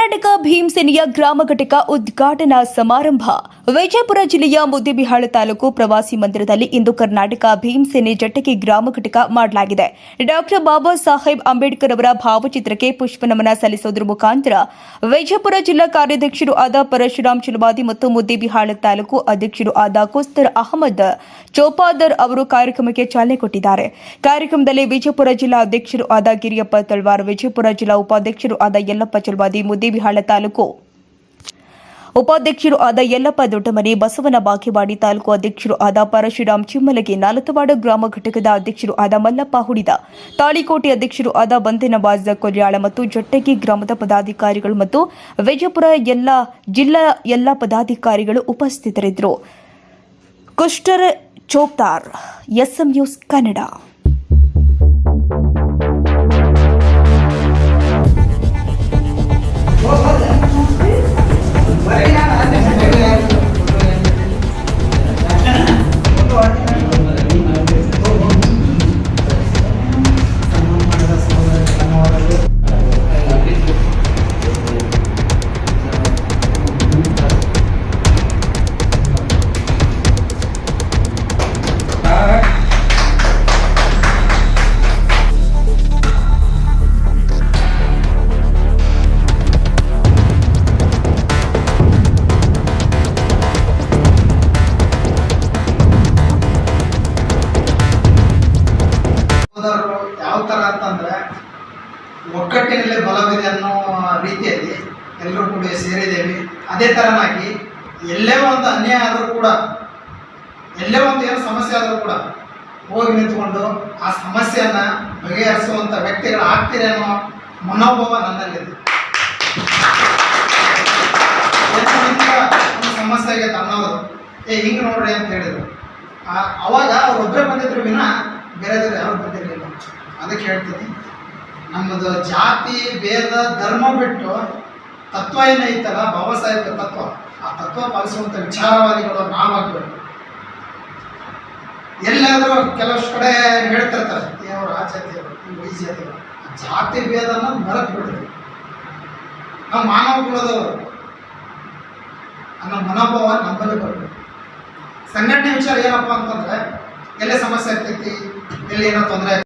ಕರ್ನಾಟಕ ಭೀಮಸೇನೆಯ ಗ್ರಾಮ ಘಟಕ ಉದ್ಘಾಟನಾ ಸಮಾರಂಭ ವಿಜಯಪುರ ಜಿಲ್ಲೆಯ ಮುದ್ದೇಬಿಹಾಳ ತಾಲೂಕು ಪ್ರವಾಸಿ ಮಂದಿರದಲ್ಲಿ ಇಂದು ಕರ್ನಾಟಕ ಭೀಮಸೇನೆ ಜಟಗಿ ಗ್ರಾಮ ಘಟಕ ಮಾಡಲಾಗಿದೆ. ಡಾಕ್ಟರ್ ಬಾಬಾ ಸಾಹೇಬ್ ಅಂಬೇಡ್ಕರ್ ಅವರ ಭಾವಚಿತ್ರಕ್ಕೆ ಪುಷ್ಪನಮನ ಸಲ್ಲಿಸುವುದರ ಮುಖಾಂತರ ವಿಜಯಪುರ ಜಿಲ್ಲಾ ಕಾರ್ಯಾಧ್ಯಕ್ಷರು ಆದ ಪರಶುರಾಮ್ ಚಿಲವಾದಿ ಮತ್ತು ಮುದ್ದೇಬಿಹಾಳ ತಾಲೂಕು ಅಧ್ಯಕ್ಷರು ಆದ ಕುಸ್ತರ್ ಅಹಮದ್ ಚೋಪಾದರ್ ಅವರು ಕಾರ್ಯಕ್ರಮಕ್ಕೆ ಚಾಲನೆ ಕೊಟ್ಟಿದ್ದಾರೆ. ಕಾರ್ಯಕ್ರಮದಲ್ಲಿ ವಿಜಯಪುರ ಜಿಲ್ಲಾ ಅಧ್ಯಕ್ಷರು ಆದ ಗಿರಿಯಪ್ಪ ತಳವಾರ್, ವಿಜಯಪುರ ಜಿಲ್ಲಾ ಉಪಾಧ್ಯಕ್ಷರು ಆದ ಯಲ್ಲಪ್ಪ ಚಲವಾದಿ, ಮುದ್ದೇಬಿಹಾಳ ತಾಲೂಕು ಉಪಾಧ್ಯಕ್ಷರು ಆದ ಯಲ್ಲಪ್ಪ ದೊಡ್ಡಮನಿ, ಬಸವನ ಬಾಗೇವಾಡಿ ತಾಲೂಕು ಅಧ್ಯಕ್ಷರು ಆದ ಪರಶುರಾಮ್ ಚಿಮ್ಮಲಗಿ, ನಾಲತವಾಡ ಗ್ರಾಮ ಘಟಕದ ಅಧ್ಯಕ್ಷರು ಆದ ಮಲ್ಲಪ್ಪ ಹುಡಿದ, ತಾಳಿಕೋಟೆ ಅಧ್ಯಕ್ಷರು ಆದ ಬಂದೆನವಾಜ್ ಕೊಲ್ಯಾಳ ಮತ್ತು ಜಟ್ಟಗಿ ಗ್ರಾಮದ ಪದಾಧಿಕಾರಿಗಳು ಮತ್ತು ವಿಜಯಪುರ ಜಿಲ್ಲಾ ಎಲ್ಲ ಪದಾಧಿಕಾರಿಗಳು ಉಪಸ್ಥಿತರಿದ್ದರು. ಕುಸ್ಟರ್ ಚೋಪ್ತಾರ್, ಎಸ್ಎಂ ನ್ಯೂಸ್ ಕನ್ನಡ. ಯಾವ ತರ ಅಂತಂದ್ರೆ ಒಗ್ಗಟ್ಟಿನಲ್ಲಿ ಬಲವಿದೆ ಅನ್ನೋ ರೀತಿಯಲ್ಲಿ ಎಲ್ಲರೂ ಕೂಡ ಸೇರಿದ್ದೇವೆ. ಅದೇ ತರನಾಗಿ ಎಲ್ಲೇ ಒಂದು ಅನ್ಯಾಯ ಆದರೂ ಕೂಡ, ಎಲ್ಲೇ ಒಂದು ಏನು ಸಮಸ್ಯೆ ಆದರೂ ಕೂಡ ಹೋಗಿ ನಿಂತ್ಕೊಂಡು ಆ ಸಮಸ್ಯೆಯನ್ನ ಬಗೆಹರಿಸುವಂತ ವ್ಯಕ್ತಿಗಳು ಆಗ್ತೀರಿ ಅನ್ನೋ ಮನೋಭಾವ ನನ್ನಲ್ಲಿದೆ. ಒಂದು ಸಮಸ್ಯೆಗೆ ತನ್ನವರು ಹಿಂಗೆ ನೋಡ್ರಿ ಅಂತ ಹೇಳಿದ್ರು. ಅವಾಗ ಅವ್ರೊಬ್ಬರೇ ಬಂದಿದ್ರು ವಿನ ಬೇರೆದವ್ರು ಯಾರು ಬಂದಿರಲಿಲ್ಲ. ಅದಕ್ಕೆ ಹೇಳ್ತೀನಿ, ನಮ್ಮದು ಜಾತಿ ಭೇದ ಧರ್ಮ ಬಿಟ್ಟು ತತ್ವ ಏನೈತಲ್ಲ, ಬಾಬಾ ಸಾಹೇಬ್ ತತ್ವ, ಆ ತತ್ವ ಪಾಲಿಸುವಂಥ ವಿಚಾರವಾದಿಗಳು ನಾವಾಗಬೇಕು. ಎಲ್ಲಾದರೂ ಕೆಲವಷ್ಟು ಕಡೆ ಹೇಳ್ತಿರ್ತಾರೆ, ಅವ್ರು ಆ ಜಾತಿಯವರು, ಇವು ಈ ಜಾತಿಯವರು. ಜಾತಿ ಭೇದ ಅನ್ನೋದು ಮರೆತು ಬಿಡ್ರಿ. ನಾವು ಮಾನವ ಕುಲದವರು ಅನ್ನೋ ಮನೋಭಾವ ನಮ್ಮಲ್ಲಿ ಬರಬೇಕು. ಸಂಘಟನೆ ವಿಚಾರ ಏನಪ್ಪ ಅಂತಂದ್ರೆ, ಎಲ್ಲೇ ಸಮಸ್ಯೆ ಆಗ್ತೈತಿ, ಎಲ್ಲಿ ಏನೋ ತೊಂದರೆ